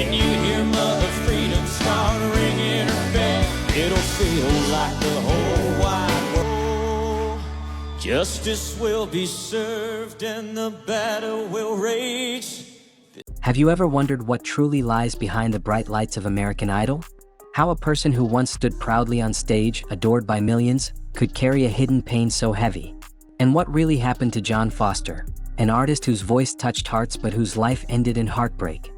When you hear Mother Freedom start ringing her bell, it'll feel like the whole wide world. Justice will be served and the battle will rage. Have you ever wondered what truly lies behind the bright lights of American Idol? How a person who once stood proudly on stage, adored by millions, could carry a hidden pain so heavy? And what really happened to John Foster, an artist whose voice touched hearts but whose life ended in heartbreak?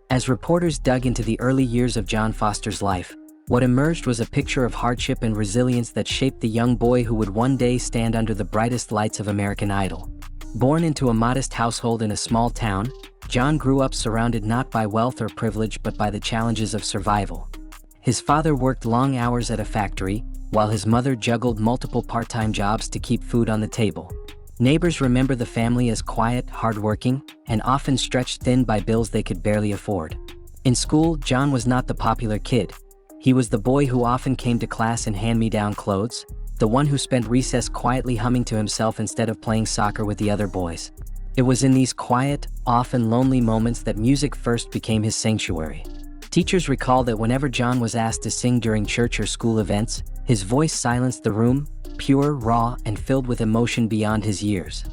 As reporters dug into the early years of John Foster's life, what emerged was a picture of hardship and resilience that shaped the young boy who would one day stand under the brightest lights of American Idol. Born into a modest household in a small town, John grew up surrounded not by wealth or privilege but by the challenges of survival. His father worked long hours at a factory, while his mother juggled multiple part-time jobs to keep food on the table. Neighbors remember the family as quiet, hardworking, and often stretched thin by bills they could barely afford. In school, John was not the popular kid. He was the boy who often came to class in hand-me-down clothes, the one who spent recess quietly humming to himself instead of playing soccer with the other boys. It was in these quiet, often lonely moments that music first became his sanctuary. Teachers recall that whenever John was asked to sing during church or school events, his voice silenced the room, pure, raw, and filled with emotion beyond his years.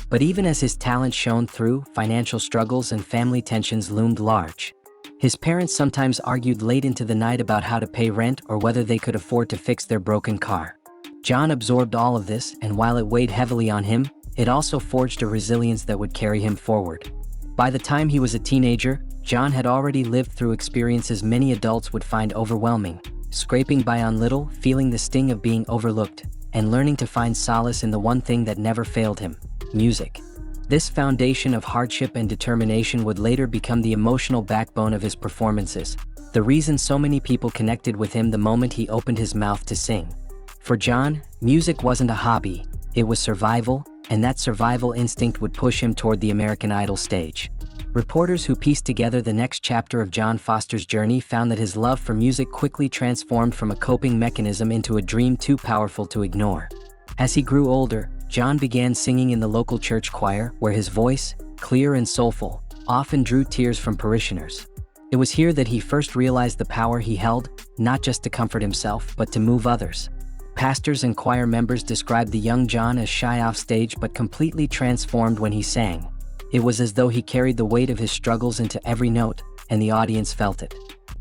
But even as his talent shone through, financial struggles and family tensions loomed large. His parents sometimes argued late into the night about how to pay rent or whether they could afford to fix their broken car. John absorbed all of this, and while it weighed heavily on him, it also forged a resilience that would carry him forward. By the time he was a teenager, John had already lived through experiences many adults would find overwhelming, scraping by on little, feeling the sting of being overlooked, and learning to find solace in the one thing that never failed him: music. This foundation of hardship and determination would later become the emotional backbone of his performances, the reason so many people connected with him the moment he opened his mouth to sing. For John, music wasn't a hobby, it was survival, and that survival instinct would push him toward the American Idol stage. Reporters who pieced together the next chapter of John Foster's journey found that his love for music quickly transformed from a coping mechanism into a dream too powerful to ignore. As he grew older, John began singing in the local church choir, where his voice, clear and soulful, often drew tears from parishioners. It was here that he first realized the power he held, not just to comfort himself, but to move others. Pastors and choir members described the young John as shy off stage but completely transformed when he sang. It was as though he carried the weight of his struggles into every note, and the audience felt it.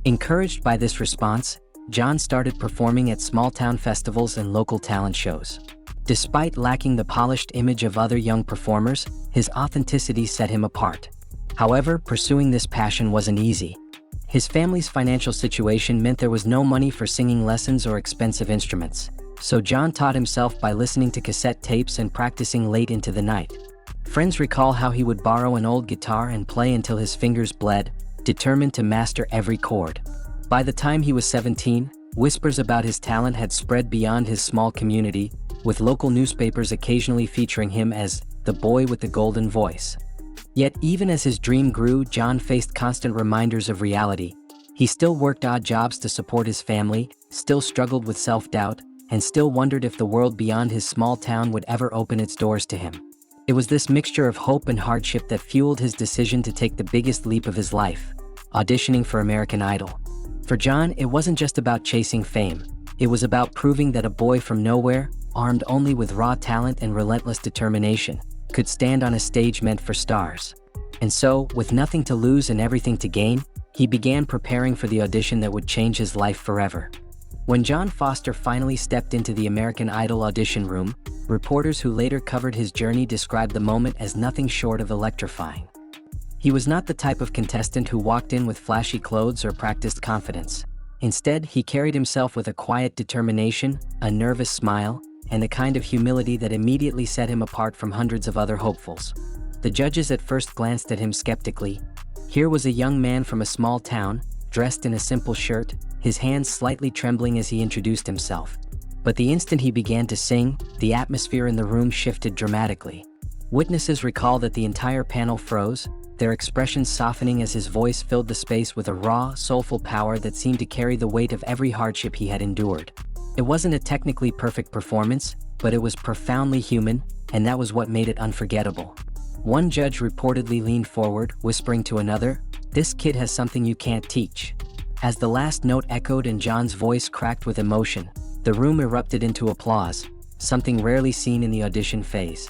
Encouraged by this response, John started performing at small-town festivals and local talent shows. Despite lacking the polished image of other young performers, his authenticity set him apart. However, pursuing this passion wasn't easy. His family's financial situation meant there was no money for singing lessons or expensive instruments, so John taught himself by listening to cassette tapes and practicing late into the night. Friends recall how he would borrow an old guitar and play until his fingers bled, determined to master every chord. By the time he was 17, whispers about his talent had spread beyond his small community, with local newspapers occasionally featuring him as the boy with the golden voice. Yet even as his dream grew, John faced constant reminders of reality. He still worked odd jobs to support his family, still struggled with self-doubt, and still wondered if the world beyond his small town would ever open its doors to him. It was this mixture of hope and hardship that fueled his decision to take the biggest leap of his life: auditioning for American Idol. For John, it wasn't just about chasing fame. It was about proving that a boy from nowhere, armed only with raw talent and relentless determination, could stand on a stage meant for stars. And so, with nothing to lose and everything to gain, he began preparing for the audition that would change his life forever. When John Foster finally stepped into the American Idol audition room, reporters who later covered his journey described the moment as nothing short of electrifying. He was not the type of contestant who walked in with flashy clothes or practiced confidence. Instead, he carried himself with a quiet determination, a nervous smile, and a kind of humility that immediately set him apart from hundreds of other hopefuls. The judges at first glanced at him skeptically. Here was a young man from a small town, dressed in a simple shirt, his hands slightly trembling as he introduced himself. But the instant he began to sing, the atmosphere in the room shifted dramatically. Witnesses recall that the entire panel froze, their expressions softening as his voice filled the space with a raw, soulful power that seemed to carry the weight of every hardship he had endured. It wasn't a technically perfect performance, but it was profoundly human, and that was what made it unforgettable. One judge reportedly leaned forward, whispering to another, "This kid has something you can't teach." As the last note echoed and John's voice cracked with emotion, the room erupted into applause, something rarely seen in the audition phase.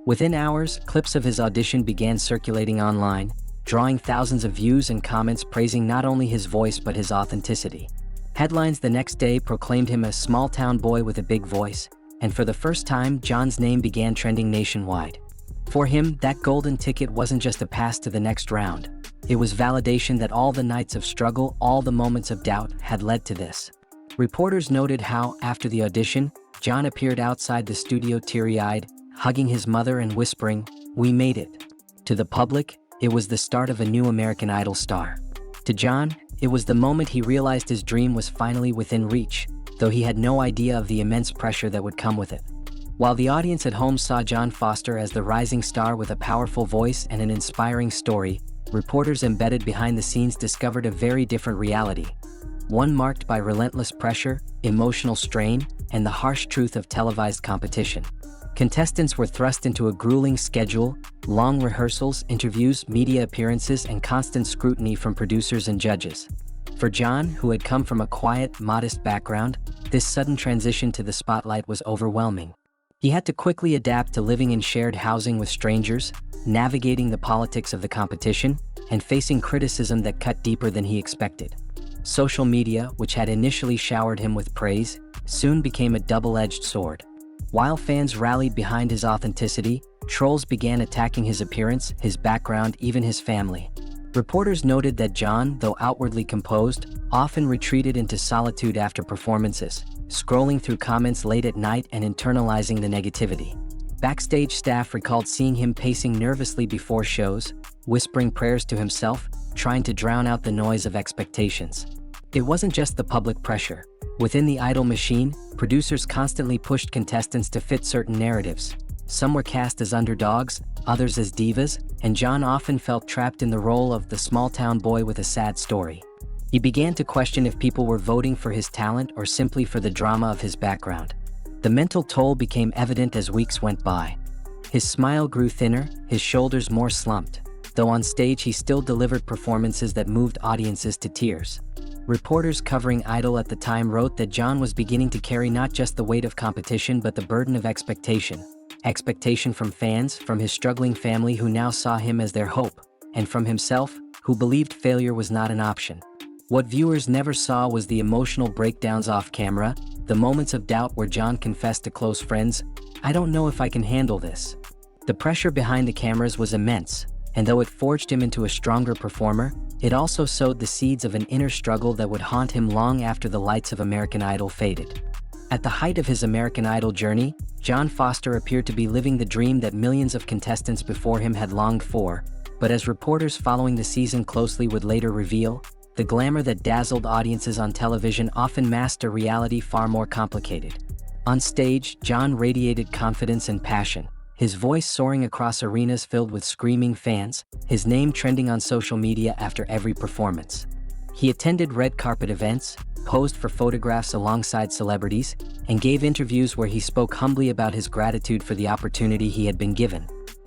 Within hours, clips of his audition began circulating online, drawing thousands of views and comments praising not only his voice but his authenticity. Headlines the next day proclaimed him a small-town boy with a big voice, and for the first time, John's name began trending nationwide. For him, that golden ticket wasn't just a pass to the next round. It was validation that all the nights of struggle, all the moments of doubt, had led to this. Reporters noted how, after the audition, John appeared outside the studio teary-eyed, hugging his mother and whispering, "We made it." To the public, it was the start of a new American Idol star. To John, it was the moment he realized his dream was finally within reach, though he had no idea of the immense pressure that would come with it. While the audience at home saw John Foster as the rising star with a powerful voice and an inspiring story, reporters embedded behind the scenes discovered a very different reality. One marked by relentless pressure, emotional strain, and the harsh truth of televised competition. Contestants were thrust into a grueling schedule, long rehearsals, interviews, media appearances, and constant scrutiny from producers and judges. For John, who had come from a quiet, modest background, this sudden transition to the spotlight was overwhelming. He had to quickly adapt to living in shared housing with strangers, navigating the politics of the competition, and facing criticism that cut deeper than he expected. Social media, which had initially showered him with praise, soon became a double-edged sword. While fans rallied behind his authenticity, trolls began attacking his appearance, his background, even his family. Reporters noted that John, though outwardly composed, often retreated into solitude after performances, scrolling through comments late at night and internalizing the negativity. Backstage staff recalled seeing him pacing nervously before shows, whispering prayers to himself, trying to drown out the noise of expectations. It wasn't just the public pressure. Within the Idol machine, producers constantly pushed contestants to fit certain narratives. Some were cast as underdogs, others as divas, and John often felt trapped in the role of the small-town boy with a sad story. He began to question if people were voting for his talent or simply for the drama of his background. The mental toll became evident as weeks went by. His smile grew thinner, his shoulders more slumped, though on stage he still delivered performances that moved audiences to tears. Reporters covering Idol at the time wrote that John was beginning to carry not just the weight of competition but the burden of expectation. Expectation from fans, from his struggling family who now saw him as their hope, and from himself, who believed failure was not an option. What viewers never saw was the emotional breakdowns off camera, the moments of doubt where John confessed to close friends, "I don't know if I can handle this." The pressure behind the cameras was immense, and though it forged him into a stronger performer, it also sowed the seeds of an inner struggle that would haunt him long after the lights of American Idol faded. At the height of his American Idol journey, John Foster appeared to be living the dream that millions of contestants before him had longed for, but as reporters following the season closely would later reveal, the glamour that dazzled audiences on television often masked a reality far more complicated. On stage, John radiated confidence and passion, his voice soaring across arenas filled with screaming fans, his name trending on social media after every performance. He attended red carpet events, posed for photographs alongside celebrities, and gave interviews where he spoke humbly about his gratitude for the opportunity he had been given.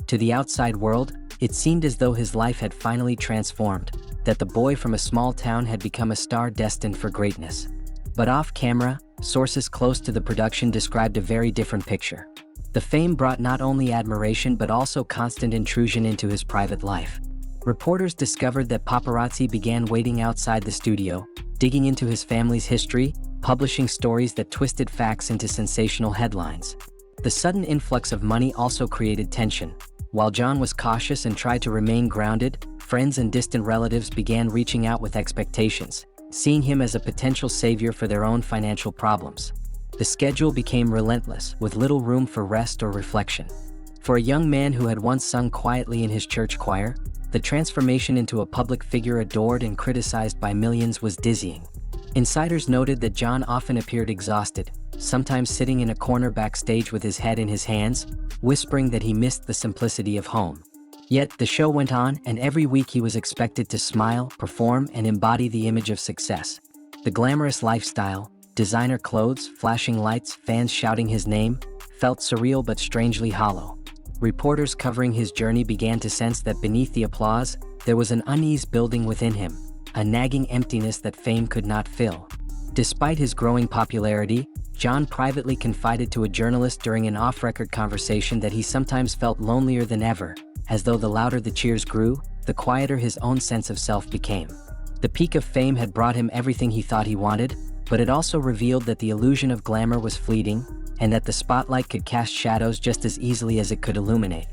To the outside world, it seemed as though his life had finally transformed, that the boy from a small town had become a star destined for greatness. But off camera, sources close to the production described a very different picture. The fame brought not only admiration but also constant intrusion into his private life. Reporters discovered that paparazzi began waiting outside the studio, digging into his family's history, publishing stories that twisted facts into sensational headlines. The sudden influx of money also created tension. While John was cautious and tried to remain grounded, friends and distant relatives began reaching out with expectations, seeing him as a potential savior for their own financial problems. The schedule became relentless, with little room for rest or reflection. For a young man who had once sung quietly in his church choir, the transformation into a public figure adored and criticized by millions was dizzying. Insiders noted that John often appeared exhausted, sometimes sitting in a corner backstage with his head in his hands, whispering that he missed the simplicity of home. Yet the show went on, and every week he was expected to smile, perform, and embody the image of success. The glamorous lifestyle, designer clothes, flashing lights, fans shouting his name, felt surreal but strangely hollow. reporters covering his journey began to sense that beneath the applause, there was an unease building within him, a nagging emptiness that fame could not fill. Despite his growing popularity, John privately confided to a journalist during an off-record conversation that he sometimes felt lonelier than ever, as though the louder the cheers grew, the quieter his own sense of self became. The peak of fame had brought him everything he thought he wanted, but it also revealed that the illusion of glamour was fleeting, and that the spotlight could cast shadows just as easily as it could illuminate.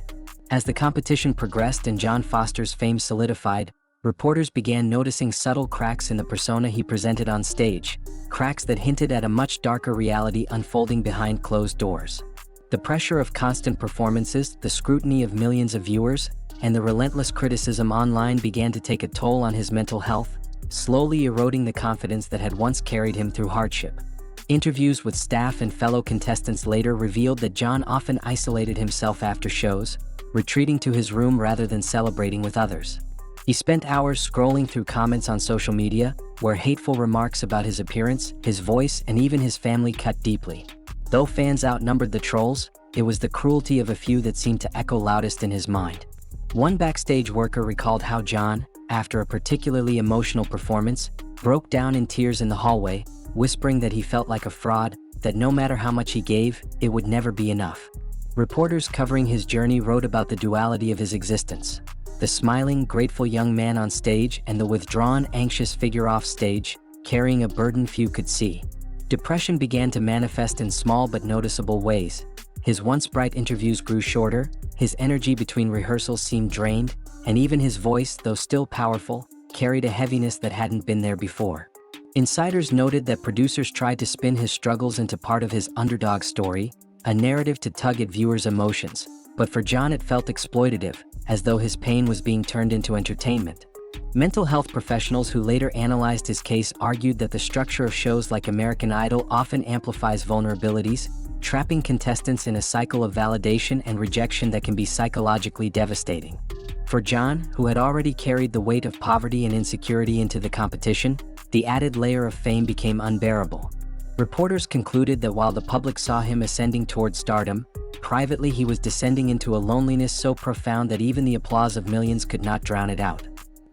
As the competition progressed and John Foster's fame solidified, reporters began noticing subtle cracks in the persona he presented on stage, cracks that hinted at a much darker reality unfolding behind closed doors. The pressure of constant performances, the scrutiny of millions of viewers, and the relentless criticism online began to take a toll on his mental health, slowly eroding the confidence that had once carried him through hardship. Interviews with staff and fellow contestants later revealed that John often isolated himself after shows, retreating to his room rather than celebrating with others. He spent hours scrolling through comments on social media, where hateful remarks about his appearance, his voice, and even his family cut deeply. Though fans outnumbered the trolls, it was the cruelty of a few that seemed to echo loudest in his mind. One backstage worker recalled how John, after a particularly emotional performance, broke down in tears in the hallway, whispering that he felt like a fraud, that no matter how much he gave, it would never be enough. Reporters covering his journey wrote about the duality of his existence: the smiling, grateful young man on stage and the withdrawn, anxious figure off stage, carrying a burden few could see. Depression began to manifest in small but noticeable ways. His once bright interviews grew shorter, his energy between rehearsals seemed drained, and even his voice, though still powerful, carried a heaviness that hadn't been there before. Insiders noted that producers tried to spin his struggles into part of his underdog story, a narrative to tug at viewers' emotions, but for John it felt exploitative, as though his pain was being turned into entertainment. Mental health professionals who later analyzed his case argued that the structure of shows like American Idol often amplifies vulnerabilities, trapping contestants in a cycle of validation and rejection that can be psychologically devastating. For John, who had already carried the weight of poverty and insecurity into the competition, the added layer of fame became unbearable. Reporters concluded that while the public saw him ascending toward stardom, privately he was descending into a loneliness so profound that even the applause of millions could not drown it out.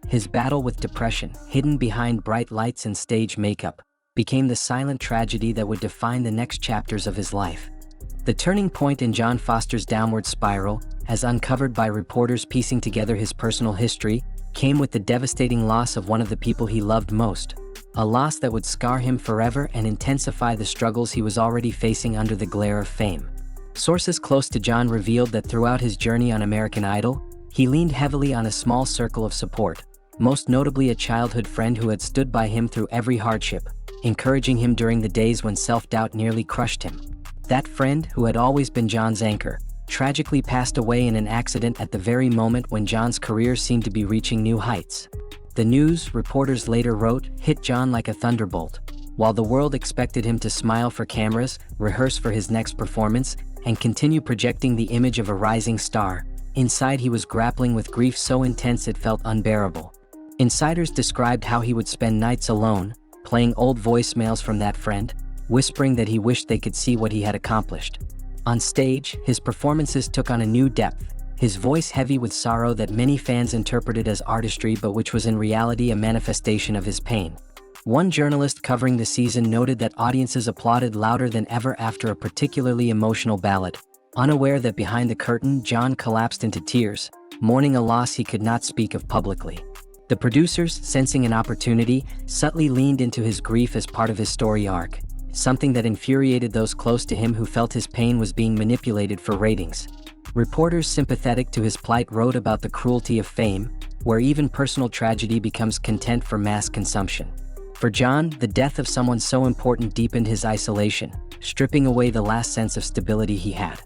His battle with depression, hidden behind bright lights and stage makeup, became the silent tragedy that would define the next chapters of his life. The turning point in John Foster's downward spiral, as uncovered by reporters piecing together his personal history, came with the devastating loss of one of the people he loved most, a loss that would scar him forever and intensify the struggles he was already facing under the glare of fame. Sources close to John revealed that throughout his journey on American Idol, he leaned heavily on a small circle of support, most notably a childhood friend who had stood by him through every hardship, encouraging him during the days when self-doubt nearly crushed him. That friend, who had always been John's anchor, tragically passed away in an accident at the very moment when John's career seemed to be reaching new heights. The news, reporters later wrote, hit John like a thunderbolt. While the world expected him to smile for cameras, rehearse for his next performance, and continue projecting the image of a rising star, inside he was grappling with grief so intense it felt unbearable. Insiders described how he would spend nights alone, playing old voicemails from that friend, whispering that he wished they could see what he had accomplished. On stage, his performances took on a new depth, his voice heavy with sorrow that many fans interpreted as artistry but which was in reality a manifestation of his pain. One journalist covering the season noted that audiences applauded louder than ever after a particularly emotional ballad, unaware that behind the curtain John collapsed into tears, mourning a loss he could not speak of publicly. The producers, sensing an opportunity, subtly leaned into his grief as part of his story arc, something that infuriated those close to him who felt his pain was being manipulated for ratings. Reporters sympathetic to his plight wrote about the cruelty of fame, where even personal tragedy becomes content for mass consumption. For John, the death of someone so important deepened his isolation, stripping away the last sense of stability he had.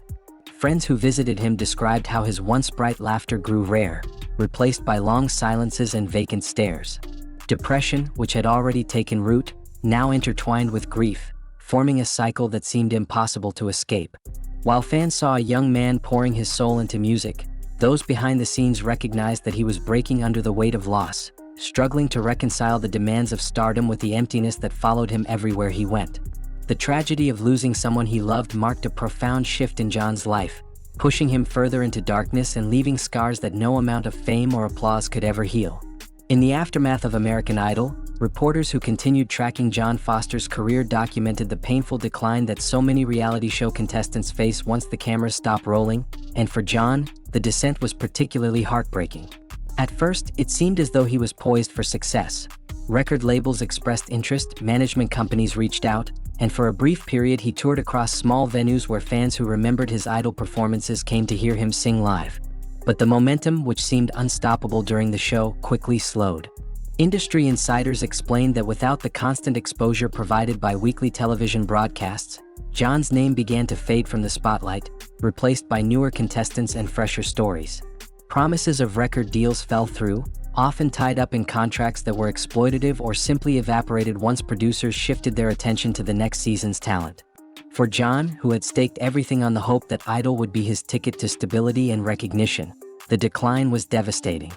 Friends who visited him described how his once bright laughter grew rare, replaced by long silences and vacant stares. Depression, which had already taken root, now intertwined with grief, forming a cycle that seemed impossible to escape. While fans saw a young man pouring his soul into music, those behind the scenes recognized that he was breaking under the weight of loss, struggling to reconcile the demands of stardom with the emptiness that followed him everywhere he went. The tragedy of losing someone he loved marked a profound shift in John's life, pushing him further into darkness and leaving scars that no amount of fame or applause could ever heal. In the aftermath of American Idol, reporters who continued tracking John Foster's career documented the painful decline that so many reality show contestants face once the cameras stop rolling, and for John, the descent was particularly heartbreaking. At first, it seemed as though he was poised for success. Record labels expressed interest, management companies reached out, and for a brief period he toured across small venues where fans who remembered his Idol performances came to hear him sing live. But the momentum, which seemed unstoppable during the show, quickly slowed. Industry insiders explained that without the constant exposure provided by weekly television broadcasts, John's name began to fade from the spotlight, replaced by newer contestants and fresher stories. Promises of record deals fell through, often tied up in contracts that were exploitative or simply evaporated once producers shifted their attention to the next season's talent. For John, who had staked everything on the hope that Idol would be his ticket to stability and recognition, the decline was devastating.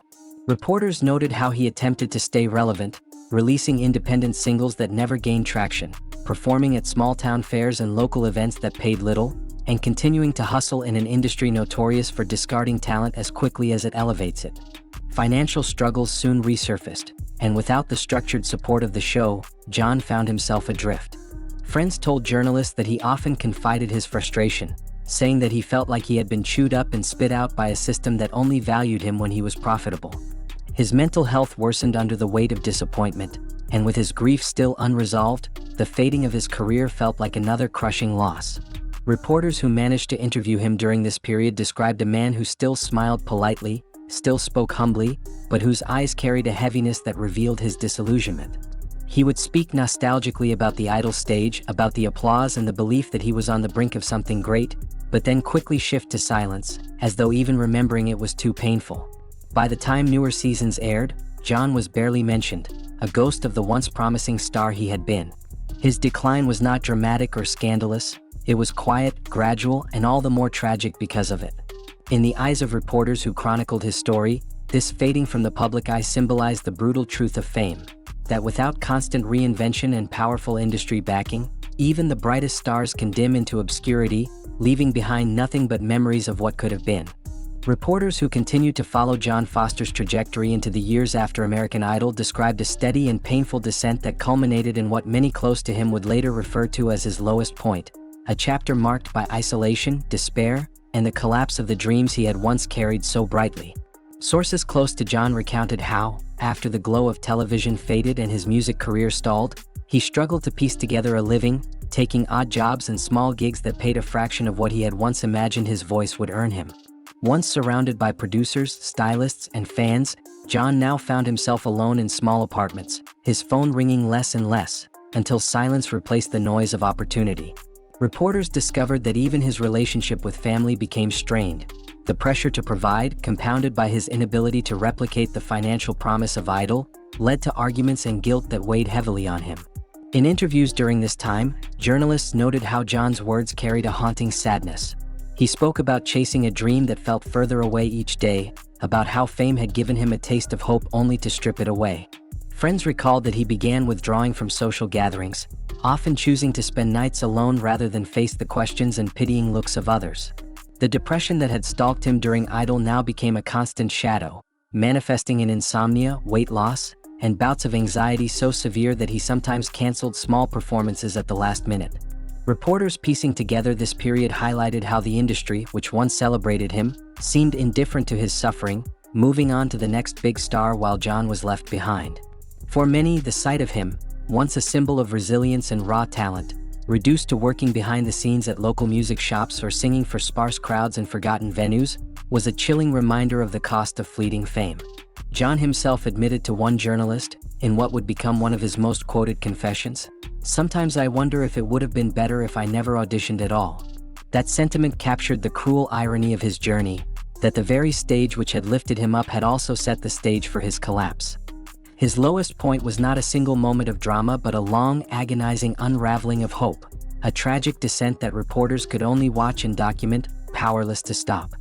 Reporters noted how he attempted to stay relevant, releasing independent singles that never gained traction, performing at small-town fairs and local events that paid little, and continuing to hustle in an industry notorious for discarding talent as quickly as it elevates it. Financial struggles soon resurfaced, and without the structured support of the show, John found himself adrift. Friends told journalists that he often confided his frustration, saying that he felt like he had been chewed up and spit out by a system that only valued him when he was profitable. His mental health worsened under the weight of disappointment, and with his grief still unresolved, the fading of his career felt like another crushing loss. Reporters who managed to interview him during this period described a man who still smiled politely, still spoke humbly, but whose eyes carried a heaviness that revealed his disillusionment. He would speak nostalgically about the Idol stage, about the applause and the belief that he was on the brink of something great, but then quickly shift to silence, as though even remembering it was too painful. By the time newer seasons aired, John was barely mentioned, a ghost of the once promising star he had been. His decline was not dramatic or scandalous, it was quiet, gradual, and all the more tragic because of it. In the eyes of reporters who chronicled his story, this fading from the public eye symbolized the brutal truth of fame, that without constant reinvention and powerful industry backing, even the brightest stars can dim into obscurity, leaving behind nothing but memories of what could have been. Reporters who continued to follow John Foster's trajectory into the years after American Idol described a steady and painful descent that culminated in what many close to him would later refer to as his lowest point, a chapter marked by isolation, despair, and the collapse of the dreams he had once carried so brightly. Sources close to John recounted how, after the glow of television faded and his music career stalled, he struggled to piece together a living, taking odd jobs and small gigs that paid a fraction of what he had once imagined his voice would earn him. Once surrounded by producers, stylists, and fans, John now found himself alone in small apartments, his phone ringing less and less, until silence replaced the noise of opportunity. Reporters discovered that even his relationship with family became strained. The pressure to provide, compounded by his inability to replicate the financial promise of Idol, led to arguments and guilt that weighed heavily on him. In interviews during this time, journalists noted how John's words carried a haunting sadness. He spoke about chasing a dream that felt further away each day, about how fame had given him a taste of hope only to strip it away. Friends recalled that he began withdrawing from social gatherings, often choosing to spend nights alone rather than face the questions and pitying looks of others. The depression that had stalked him during Idol now became a constant shadow, manifesting in insomnia, weight loss, and bouts of anxiety so severe that he sometimes canceled small performances at the last minute. Reporters piecing together this period highlighted how the industry, which once celebrated him, seemed indifferent to his suffering, moving on to the next big star while John was left behind. For many, the sight of him, once a symbol of resilience and raw talent, reduced to working behind the scenes at local music shops or singing for sparse crowds in forgotten venues, was a chilling reminder of the cost of fleeting fame. John himself admitted to one journalist, in what would become one of his most quoted confessions, "Sometimes I wonder if it would have been better if I never auditioned at all." That sentiment captured the cruel irony of his journey, that the very stage which had lifted him up had also set the stage for his collapse. His lowest point was not a single moment of drama but a long, agonizing unraveling of hope, a tragic descent that reporters could only watch and document, powerless to stop.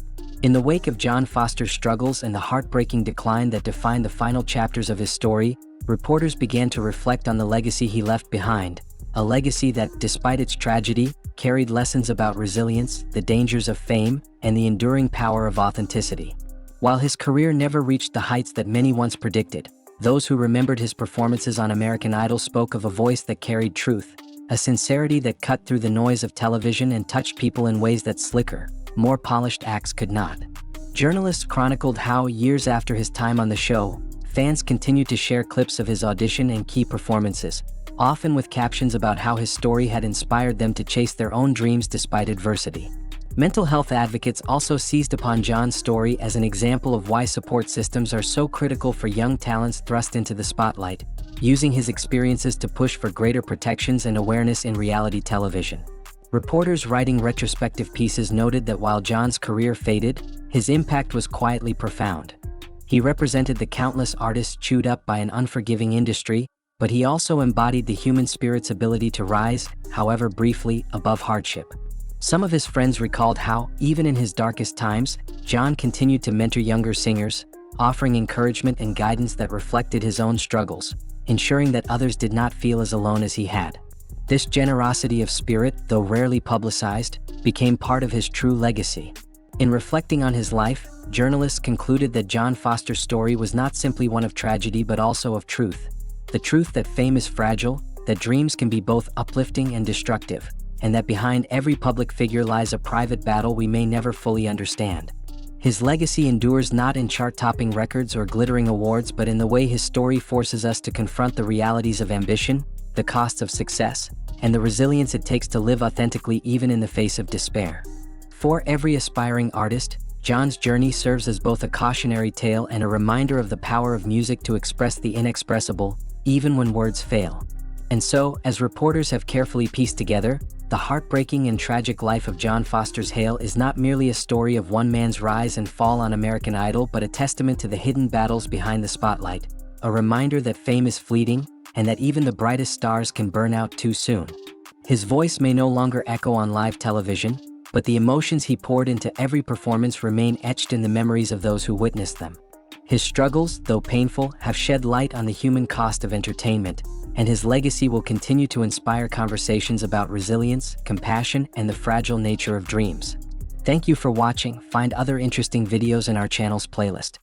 In the wake of John Foster's struggles and the heartbreaking decline that defined the final chapters of his story, reporters began to reflect on the legacy he left behind, a legacy that, despite its tragedy, carried lessons about resilience, the dangers of fame, and the enduring power of authenticity. While his career never reached the heights that many once predicted, those who remembered his performances on American Idol spoke of a voice that carried truth, a sincerity that cut through the noise of television and touched people in ways that slicker, more polished acts could not. Journalists chronicled how, years after his time on the show, fans continued to share clips of his audition and key performances, often with captions about how his story had inspired them to chase their own dreams despite adversity. Mental health advocates also seized upon John's story as an example of why support systems are so critical for young talents thrust into the spotlight, using his experiences to push for greater protections and awareness in reality television. Reporters writing retrospective pieces noted that while John's career faded, his impact was quietly profound. He represented the countless artists chewed up by an unforgiving industry, but he also embodied the human spirit's ability to rise, however briefly, above hardship. Some of his friends recalled how, even in his darkest times, John continued to mentor younger singers, offering encouragement and guidance that reflected his own struggles, ensuring that others did not feel as alone as he had. This generosity of spirit, though rarely publicized, became part of his true legacy. In reflecting on his life, journalists concluded that John Foster's story was not simply one of tragedy but also of truth. The truth that fame is fragile, that dreams can be both uplifting and destructive, and that behind every public figure lies a private battle we may never fully understand. His legacy endures not in chart-topping records or glittering awards but in the way his story forces us to confront the realities of ambition, the costs of success, and the resilience it takes to live authentically even in the face of despair. For every aspiring artist, John's journey serves as both a cautionary tale and a reminder of the power of music to express the inexpressible, even when words fail. And so, as reporters have carefully pieced together, the heartbreaking and tragic life of John Foster's Hale is not merely a story of one man's rise and fall on American Idol but a testament to the hidden battles behind the spotlight, a reminder that fame is fleeting, and that even the brightest stars can burn out too soon. His voice may no longer echo on live television, but the emotions he poured into every performance remain etched in the memories of those who witnessed them. His struggles, though painful, have shed light on the human cost of entertainment, and his legacy will continue to inspire conversations about resilience, compassion, and the fragile nature of dreams. Thank you for watching. Find other interesting videos in our channel's playlist.